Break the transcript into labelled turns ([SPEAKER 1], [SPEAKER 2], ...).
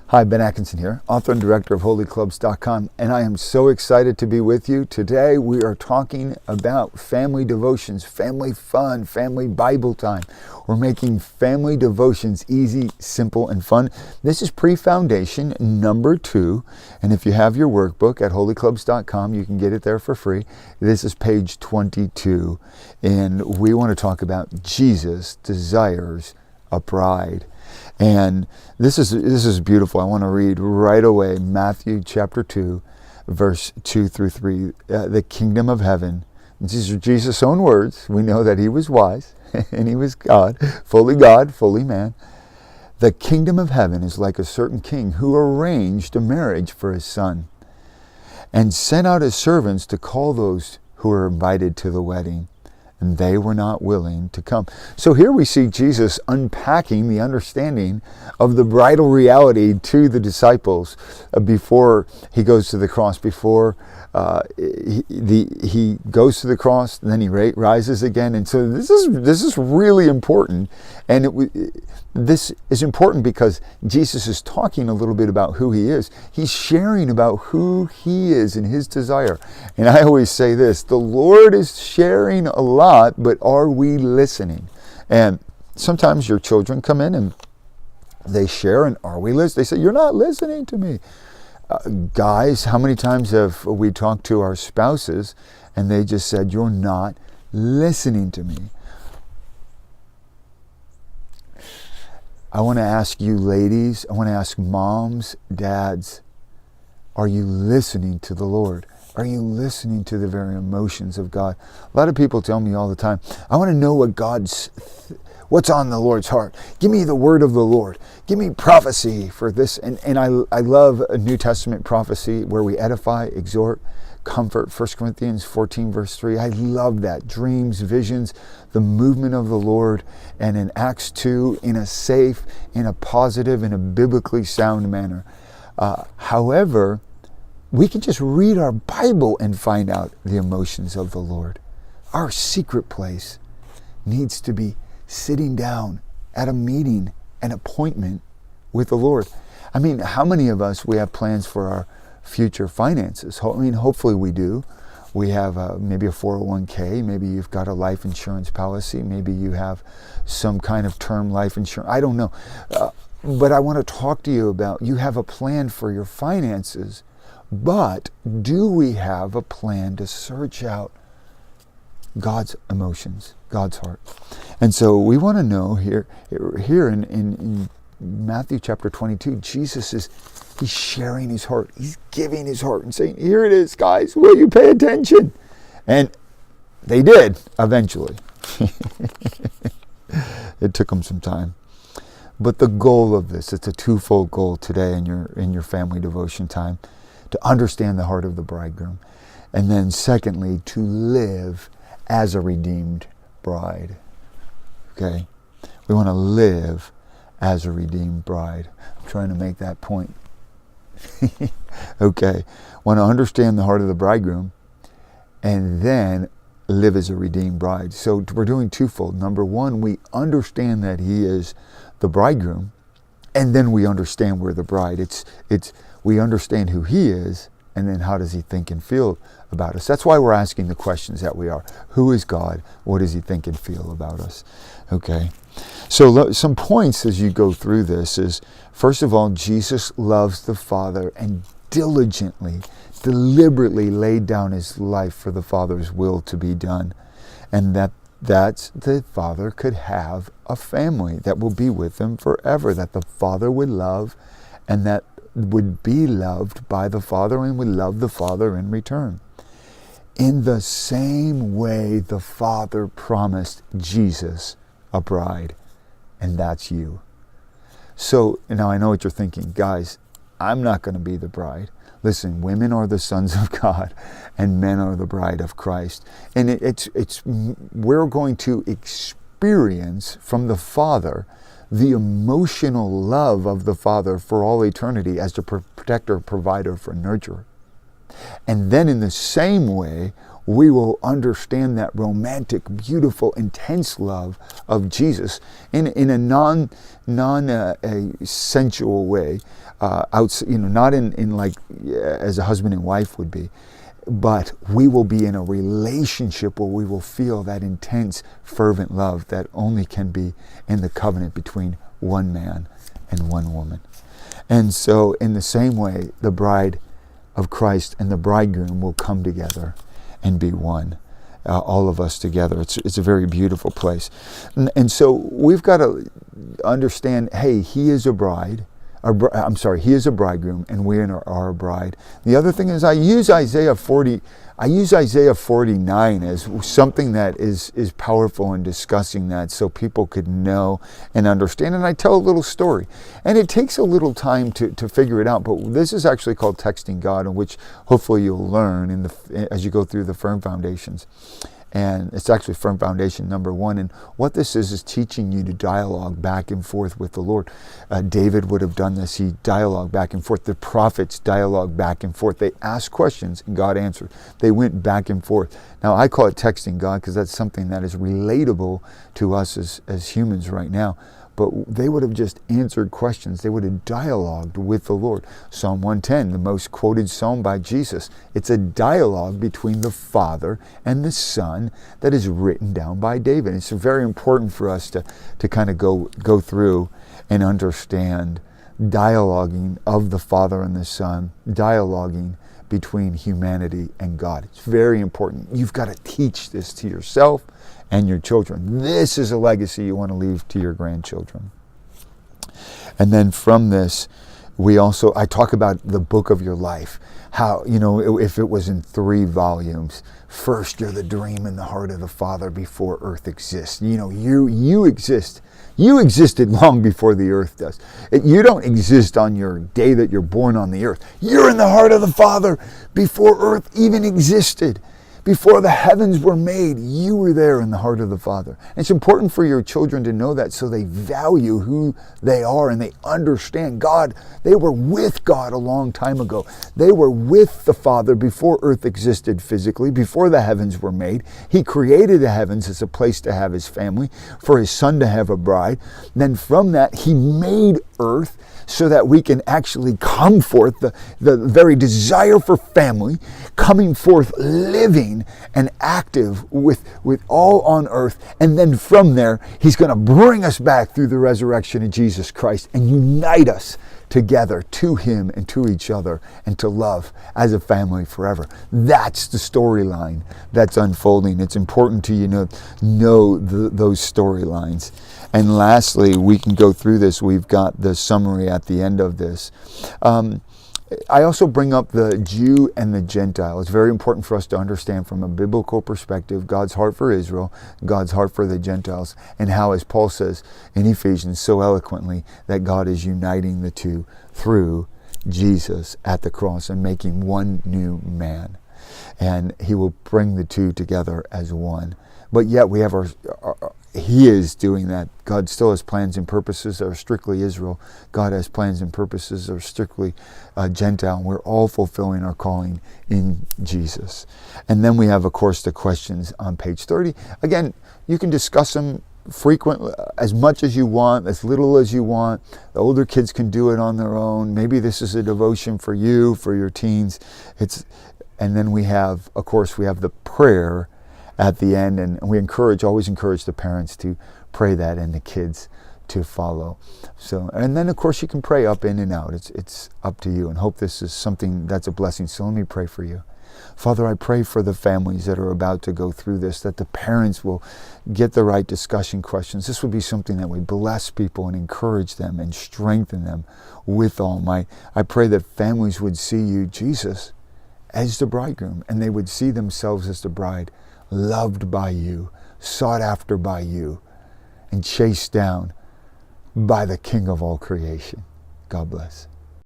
[SPEAKER 1] Hi, Ben Atkinson here, author and director of holyclubs.com, and I am so excited to be with you. Today we are talking about family devotions, family fun, family Bible time. We're making family devotions easy, simple, and fun. This is pre-foundation number 2, and if you have your workbook at holyclubs.com, you can get it there for free. This is page 22, and we want to talk about Jesus desires a bride. And this is beautiful. I want to read right away Matthew chapter 2, verse 2 through 3. The kingdom of heaven. These are Jesus' own words. We know that he was wise and he was God, fully man. The kingdom of heaven is like a certain king who arranged a marriage for his son and sent out his servants to call those who were invited to the wedding. And they were not willing to come. So here we see Jesus unpacking the understanding of the bridal reality to the disciples before he goes to the cross, before he goes to the cross, and then he rises again. And so this is really important. And this is important because Jesus is talking a little bit about who he is. He's sharing about who he is and his desire. And I always say this, the Lord is sharing a lot, but are we listening? And sometimes your children come in and they share, and are we listening? They say, you're not listening to me. Guys, how many times have we talked to our spouses and they just said, you're not listening to me? I want to ask you ladies, I want to ask moms, dads, are you listening to the Lord? Are you listening to the very emotions of God? A lot of people tell me all the time, I want to know what's on the Lord's heart. Give me the word of the Lord. Give me prophecy for this. And I love a New Testament prophecy where we edify, exhort, comfort. 1 Corinthians 14 verse 3. I love that. Dreams, visions, the movement of the Lord. And in Acts 2, in a safe, in a positive, in a biblically sound manner. However, we can just read our Bible and find out the emotions of the Lord. Our secret place needs to be sitting down at a meeting, an appointment with the Lord. I mean, how many of us, we have plans for our future finances? I mean, hopefully we do. We have maybe a 401k, maybe you've got a life insurance policy, maybe you have some kind of term life insurance. I don't know. But I want to talk to you about, you have a plan for your finances, but do we have a plan to search out God's emotions, God's heart? And so we want to know here in Matthew chapter 22, he's sharing his heart. He's giving his heart and saying, here it is, guys, will you pay attention? And they did, eventually. It took them some time. But the goal of this, it's a twofold goal today in your family devotion time, to understand the heart of the bridegroom. And then secondly, to live as a redeemed bride. Okay? We want to live as a redeemed bride. I'm trying to make that point. Okay. Want to understand the heart of the bridegroom and then live as a redeemed bride. So we're doing twofold. Number one, we understand that he is the bridegroom, and then we understand we're the bride. We understand who he is, and then how does he think and feel about us? That's why we're asking the questions that we are. Who is God? What does he think and feel about us? Okay. So some points as you go through this is, first of all, Jesus loves the Father and deliberately laid down his life for the Father's will to be done. And that the Father could have a family that will be with him forever, that the Father would love and that would be loved by the Father and would love the Father in return. In the same way the Father promised Jesus a bride, and that's you. So now I know what you're thinking, guys, I'm not going to be the bride. Listen, women are the sons of God and men are the bride of Christ. And we're going to experience from the Father the emotional love of the Father for all eternity as the protector, provider, for nurturer. And then in the same way, we will understand that romantic, beautiful, intense love of Jesus in a sensual way, not in like as a husband and wife would be, but we will be in a relationship where we will feel that intense, fervent love that only can be in the covenant between one man and one woman. And so in the same way, the bride of Christ and the bridegroom will come together and be one, all of us together. It's a very beautiful place. And so we've got to understand, hey, he is a bride. He is a bridegroom, and we are a bride. The other thing is, I use Isaiah 49 as something that is powerful in discussing that, so people could know and understand. And I tell a little story, and it takes a little time to figure it out. But this is actually called Texting God, in which hopefully you'll learn as you go through the Firm Foundations. And it's actually Firm Foundation number 1. And what this is teaching you to dialogue back and forth with the Lord. David would have done this. He dialogued back and forth. The prophets dialogued back and forth. They asked questions and God answered. They went back and forth. Now, I call it Texting God because that's something that is relatable to us as humans right now. But they would have just answered questions. They would have dialogued with the Lord. Psalm 110, the most quoted psalm by Jesus. It's a dialogue between the Father and the Son that is written down by David. It's very important for us to kind of go through and understand dialoguing of the Father and the Son, dialoguing between humanity and God. It's very important. You've got to teach this to yourself and your children. This is a legacy you want to leave to your grandchildren. And then from this, I talk about the book of your life. How, if it was in 3 volumes, first you're the dream in the heart of the Father before earth exists. You exist. You existed long before the earth does. You don't exist on your day that you're born on the earth. You're in the heart of the Father before earth even existed. Before the heavens were made, you were there in the heart of the Father. And it's important for your children to know that, so they value who they are and they understand God. They were with God a long time ago. They were with the Father before earth existed physically, before the heavens were made. He created the heavens as a place to have his family, for his Son to have a bride. Then from that, he made earth so that we can actually come forth, the very desire for family, coming forth living and active with all on earth. And then from there, he's going to bring us back through the resurrection of Jesus Christ and unite us together to him and to each other and to love as a family forever. That's the storyline that's unfolding. It's important to know those storylines. And lastly, we can go through this. We've got the summary at the end of this. I also bring up the Jew and the Gentile. It's very important for us to understand from a biblical perspective God's heart for Israel, God's heart for the Gentiles, and how, as Paul says in Ephesians so eloquently, that God is uniting the two through Jesus at the cross and making one new man. And he will bring the two together as one. But yet we have he is doing that. God still has plans and purposes that are strictly Israel. God has plans and purposes that are strictly Gentile. And we're all fulfilling our calling in Jesus. And then we have, of course, the questions on page 30. Again, you can discuss them frequently, as much as you want, as little as you want. The older kids can do it on their own. Maybe this is a devotion for you, for your teens. And then we have the prayer at the end, and we always encourage the parents to pray that and the kids to follow. So, and then of course you can pray up, in and out. It's up to you, and hope this is something that's a blessing. So let me pray for you. Father, I pray for the families that are about to go through this, that the parents will get the right discussion questions. This would be something that would bless people and encourage them and strengthen them with all might. I pray that families would see you, Jesus, as the bridegroom, and they would see themselves as the bride, loved by you, sought after by you, and chased down by the King of all creation. God bless.